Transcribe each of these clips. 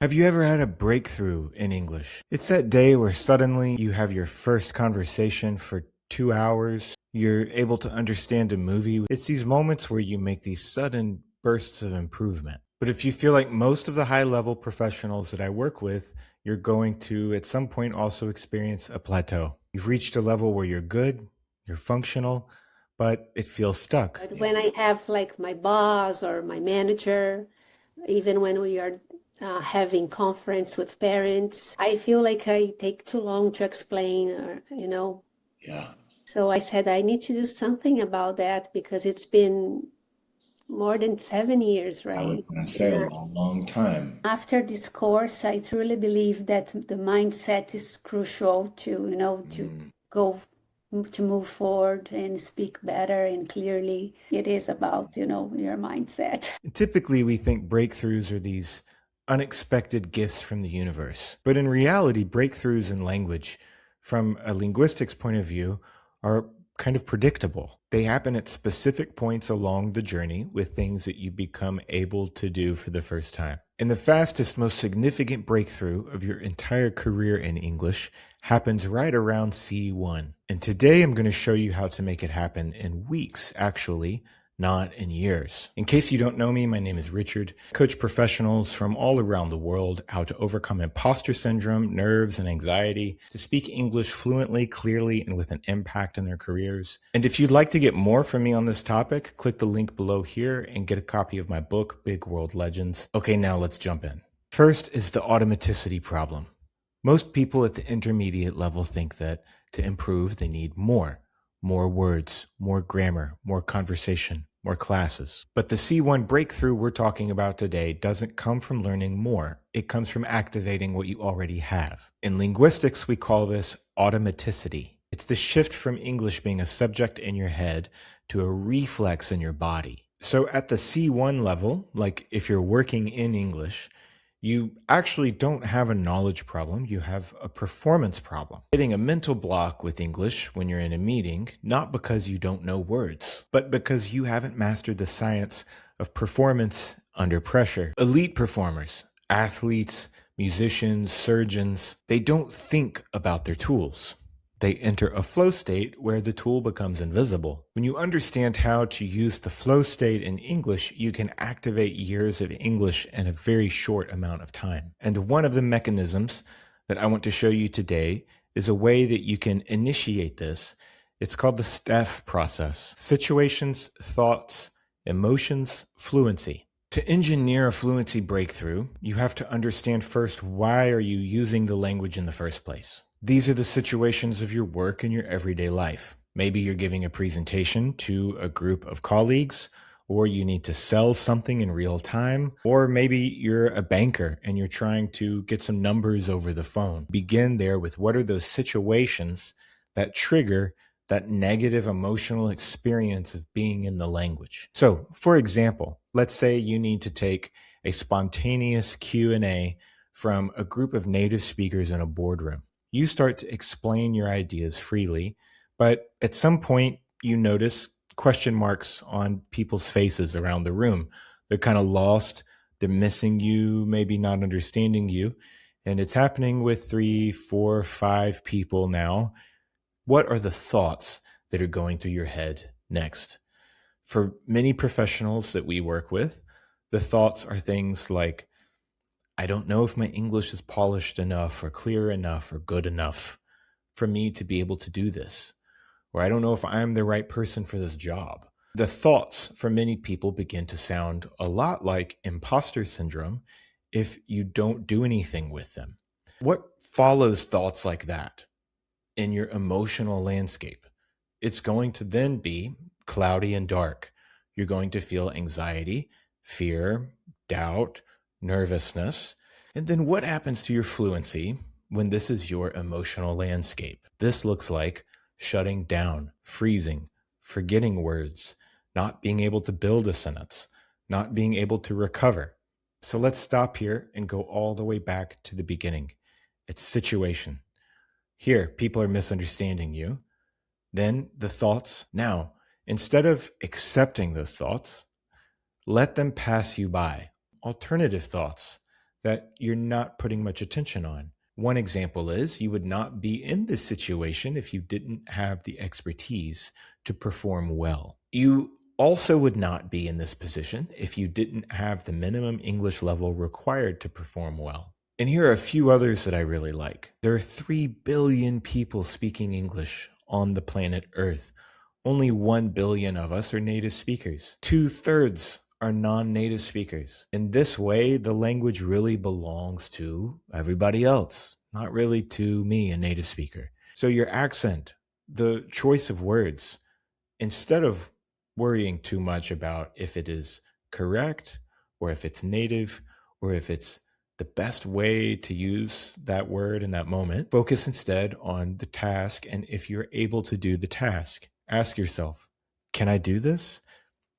Have you ever had a breakthrough in English? It's that day where suddenly you have your first conversation for 2 hours. You're able to understand a movie. It's these moments where you make these sudden bursts of improvement. But if you feel like most of the high level professionals that I work with, you're going to at some point also experience a plateau. You've reached a level where you're good, you're functional, but it feels stuck. But when I have like my boss or my manager, even when we are having conference with parents, I feel like I take too long to explain, or. Yeah. So I said I need to do something about that because it's been more than 7 years, I was right? going to say a And long, long time. after this course, I truly believe that the mindset is crucial to Mm. go to move forward and speak better and clearly. It is about, your mindset. Typically, we think breakthroughs are these unexpected gifts from the universe. But in reality, breakthroughs in language, from a linguistics point of view, are kind of predictable. They happen at specific points along the journey with things that you become able to do for the first time. And the fastest, most significant breakthrough of your entire career in English happens right around C1. And today I'm going to show you how to make it happen in weeks, actually, not in years. In case you don't know me, my name is Richard. I coach professionals from all around the world how to overcome imposter syndrome, nerves, and anxiety to speak English fluently, clearly, and with an impact in their careers. And if you'd like to get more from me on this topic, click the link below here and get a copy of my book, Big World Legends. Okay, now let's jump in. First is the automaticity problem. Most people at the intermediate level think that to improve, they need more words, more grammar, more conversation, more classes. But the C1 breakthrough we're talking about today doesn't come from learning more. It comes from activating what you already have. In linguistics, we call this automaticity. It's the shift from English being a subject in your head to a reflex in your body. So at the C1 level, like if you're working in English, you actually don't have a knowledge problem, you have a performance problem. Hitting a mental block with English when you're in a meeting, not because you don't know words, but because you haven't mastered the science of performance under pressure. Elite performers, athletes, musicians, surgeons, they don't think about their tools. They enter a flow state where the tool becomes invisible. When you understand how to use the flow state in English, you can activate years of English in a very short amount of time. And one of the mechanisms that I want to show you today is a way that you can initiate this. It's called the STEF process: situations, thoughts, emotions, fluency. To engineer a fluency breakthrough, you have to understand first, why are you using the language in the first place? These are the situations of your work and your everyday life. Maybe you're giving a presentation to a group of colleagues, or you need to sell something in real time, or maybe you're a banker and you're trying to get some numbers over the phone. Begin there with what are those situations that trigger that negative emotional experience of being in the language. So, for example, let's say you need to take a spontaneous Q&A from a group of native speakers in a boardroom. You start to explain your ideas freely, but at some point you notice question marks on people's faces around the room. They're kind of lost, they're missing you, maybe not understanding you, and it's happening with 3, 4, 5 people now. What are the thoughts that are going through your head next? For many professionals that we work with, the thoughts are things like, I don't know if my English is polished enough or clear enough or good enough for me to be able to do this. Or I don't know if I'm the right person for this job. The thoughts for many people begin to sound a lot like imposter syndrome if you don't do anything with them. What follows thoughts like that in your emotional landscape? It's going to then be cloudy and dark. You're going to feel anxiety, fear, doubt, nervousness. And then what happens to your fluency when this is your emotional landscape? This looks like shutting down, freezing, forgetting words, not being able to build a sentence, not being able to recover. So let's stop here and go all the way back to the beginning. It's situation. Here, people are misunderstanding you. Then the thoughts. Now, instead of accepting those thoughts, let them pass you by. Alternative thoughts. that you're not putting much attention on. One example is you would not be in this situation if you didn't have the expertise to perform well. You also would not be in this position if you didn't have the minimum English level required to perform well. And here are a few others that I really like. There are 3 billion people speaking English on the planet Earth. Only 1 billion of us are native speakers. 2/3 are non-native speakers. In this way, the language really belongs to everybody else, not really to me, a native speaker. So your accent, the choice of words, instead of worrying too much about if it is correct or if it's native or if it's the best way to use that word in that moment, focus instead on the task. And if you're able to do the task, ask yourself, can I do this?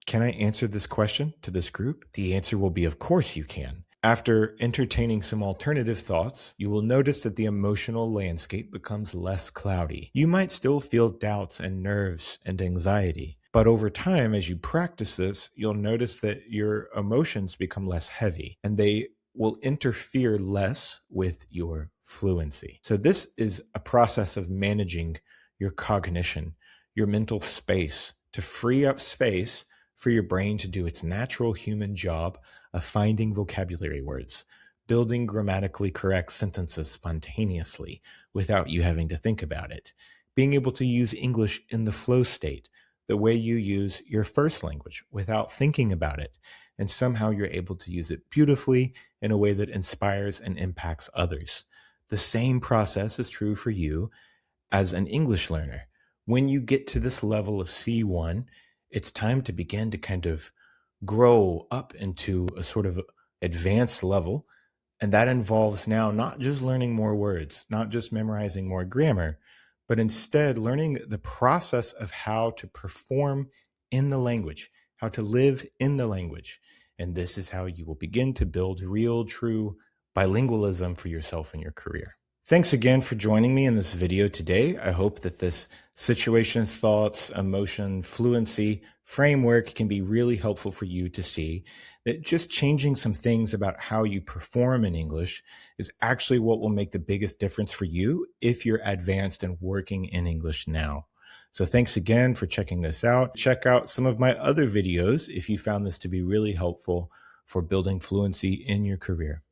Can I answer this question to this group? The answer will be, of course you can. After entertaining some alternative thoughts, you will notice that the emotional landscape becomes less cloudy. You might still feel doubts and nerves and anxiety, but over time, as you practice this, you'll notice that your emotions become less heavy and they will interfere less with your fluency. So this is a process of managing your cognition, your mental space, to free up space for your brain to do its natural human job of finding vocabulary words, building grammatically correct sentences spontaneously without you having to think about it, being able to use English in the flow state, the way you use your first language without thinking about it, and somehow you're able to use it beautifully in a way that inspires and impacts others. The same process is true for you as an English learner. When you get to this level of C1, it's time to begin to kind of grow up into a sort of advanced level. And that involves now not just learning more words, not just memorizing more grammar, but instead learning the process of how to perform in the language, how to live in the language. And this is how you will begin to build real, true bilingualism for yourself and your career. Thanks again for joining me in this video today. I hope that this situation, thoughts, emotion, fluency framework can be really helpful for you to see that just changing some things about how you perform in English is actually what will make the biggest difference for you if you're advanced and working in English now. So thanks again for checking this out. Check out some of my other videos if you found this to be really helpful for building fluency in your career.